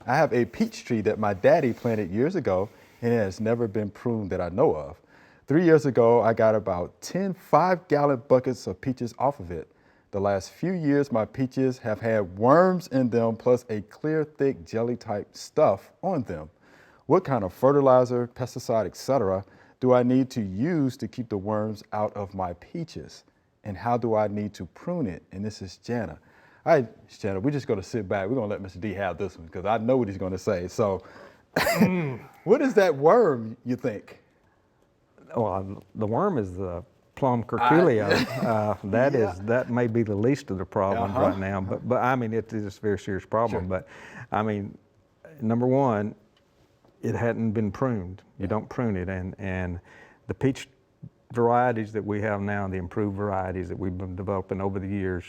I have a peach tree that my daddy planted years ago, and it has never been pruned that I know of. 3 years ago, I got about 10 5-gallon buckets of peaches off of it. The last few years, my peaches have had worms in them, plus a clear, thick jelly type stuff on them. What kind of fertilizer, pesticide, etc. do I need to use to keep the worms out of my peaches? And how do I need to prune it? And this is Jana. All right, Jana, we're just gonna sit back. We're gonna let Mr. D have this one because I know what he's gonna say. So, what is that worm, you think? Well, the worm is the plum curculio. That may be the least of the problems right now, but I mean, it is a very serious problem. Sure. But I mean, number one, it hadn't been pruned. You don't prune it, and the peach varieties that we have now, the improved varieties that we've been developing over the years,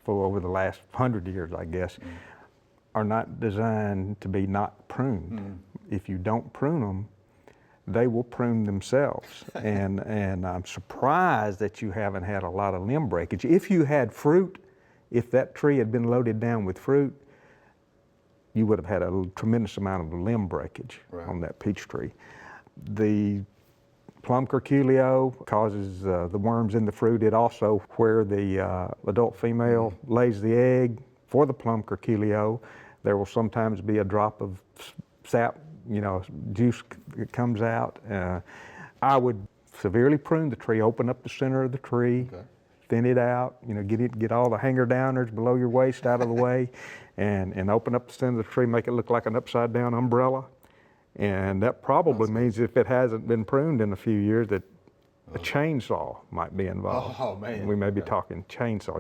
for over the last 100 years, I guess, are not designed to be not pruned. If you don't prune them, they will prune themselves. and I'm surprised that you haven't had a lot of limb breakage. If you had fruit, if that tree had been loaded down with fruit, you would have had a tremendous amount of limb breakage on that peach tree. The plum curculio causes the worms in the fruit. It also, where the adult female lays the egg for the plum curculio, there will sometimes be a drop of sap, juice that comes out. I would severely prune the tree, open up the center of the tree, thin it out, get all the hanger downers below your waist out of the way, and open up the center of the tree, make it look like an upside down umbrella. And that probably means if it hasn't been pruned in a few years that a chainsaw might be involved. Oh, man. We may be talking chainsaw.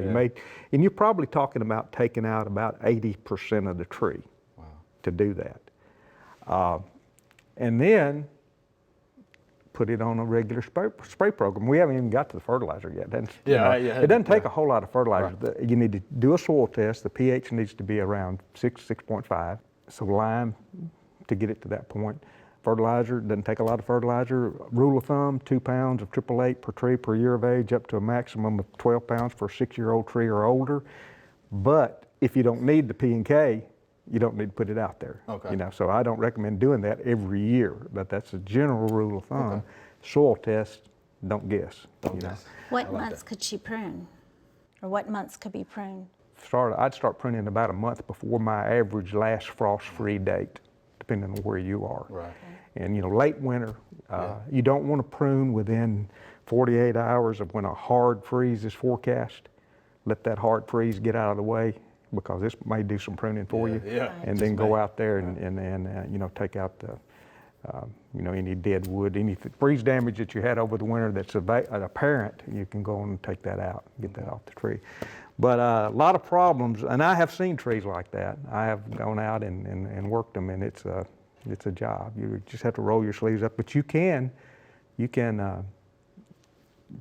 And you're probably talking about taking out about 80% of the tree to do that. And then put it on a regular spray program. We haven't even got to the fertilizer yet. It doesn't take a whole lot of fertilizer. You need to do a soil test. The pH needs to be around 6.5. So lime to get it to that point. Fertilizer, doesn't take a lot of fertilizer. Rule of thumb, 2 pounds of 888 per tree per year of age, up to a maximum of 12 pounds for a 6-year-old tree or older. But if you don't need the P and K, you don't need to put it out there. So I don't recommend doing that every year, but that's a general rule of thumb. Soil test, don't guess. What months could she prune? Or what months could be pruned? I'd start pruning about a month before my average last frost-free date, depending on where you are. And late winter, you don't want to prune within 48 hours of when a hard freeze is forecast. Let that hard freeze get out of the way, because this may do some pruning for you. And then go out there and take out the any dead wood, any freeze damage that you had over the winter that's apparent. You can go and take that out, get that off the tree. But a lot of problems, and I have seen trees like that. I have gone out and worked them, and it's a job. You just have to roll your sleeves up. But you can, if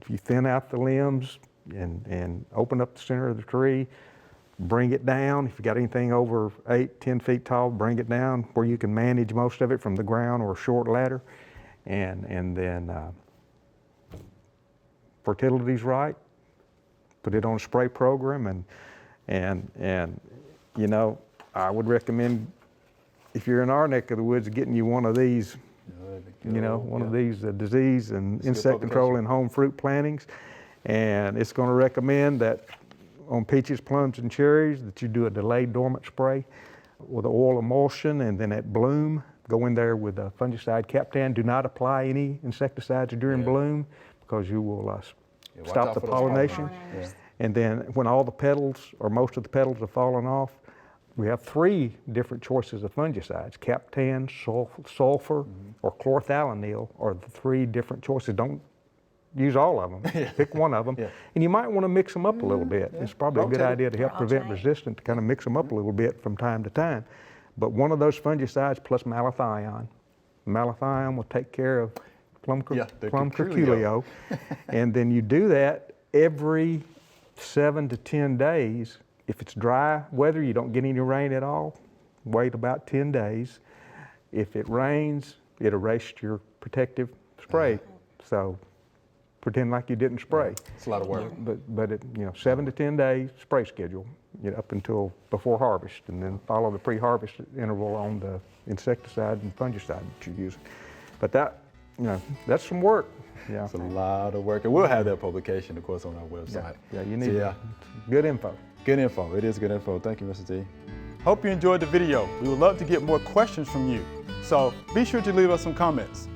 you thin out the limbs and open up the center of the tree, bring it down. If you got anything over 8-10 feet tall, bring it down where you can manage most of it from the ground or a short ladder, and then fertility's right. Put it on a spray program, and I would recommend, if you're in our neck of the woods, getting you one of these, one of these disease and insect control in home fruit plantings, and it's going to recommend that on peaches, plums, and cherries that you do a delayed dormant spray with oil emulsion, and then at bloom, go in there with a fungicide Captan. Do not apply any insecticides during bloom, because you will stop the pollination. And then when all the petals or most of the petals have fallen off, we have 3 different choices of fungicides. Captan, sulfur, or chlorthalonil are the 3 different choices. Don't use all of them. Pick one of them. And you might want to mix them up a little bit. It's probably a good idea to help prevent resistance, to kind of mix them up a little bit from time to time. But one of those fungicides plus malathion. Malathion will take care of plum curculio. And then you do that every 7 to 10 days. If it's dry weather, you don't get any rain at all, wait about 10 days. If it rains, it erased your protective spray. So pretend like you didn't spray. It's a lot of work. But 7 to 10 days spray schedule. up until before harvest, and then follow the pre-harvest interval on the insecticide and fungicide that you're using. But that, that's some work. Yeah. It's a lot of work, and we'll have that publication, of course, on our website. Yeah, you need So, good info. good info. It is good info. Thank you, Mr. T. Hope you enjoyed the video. We would love to get more questions from you. So be sure to leave us some comments.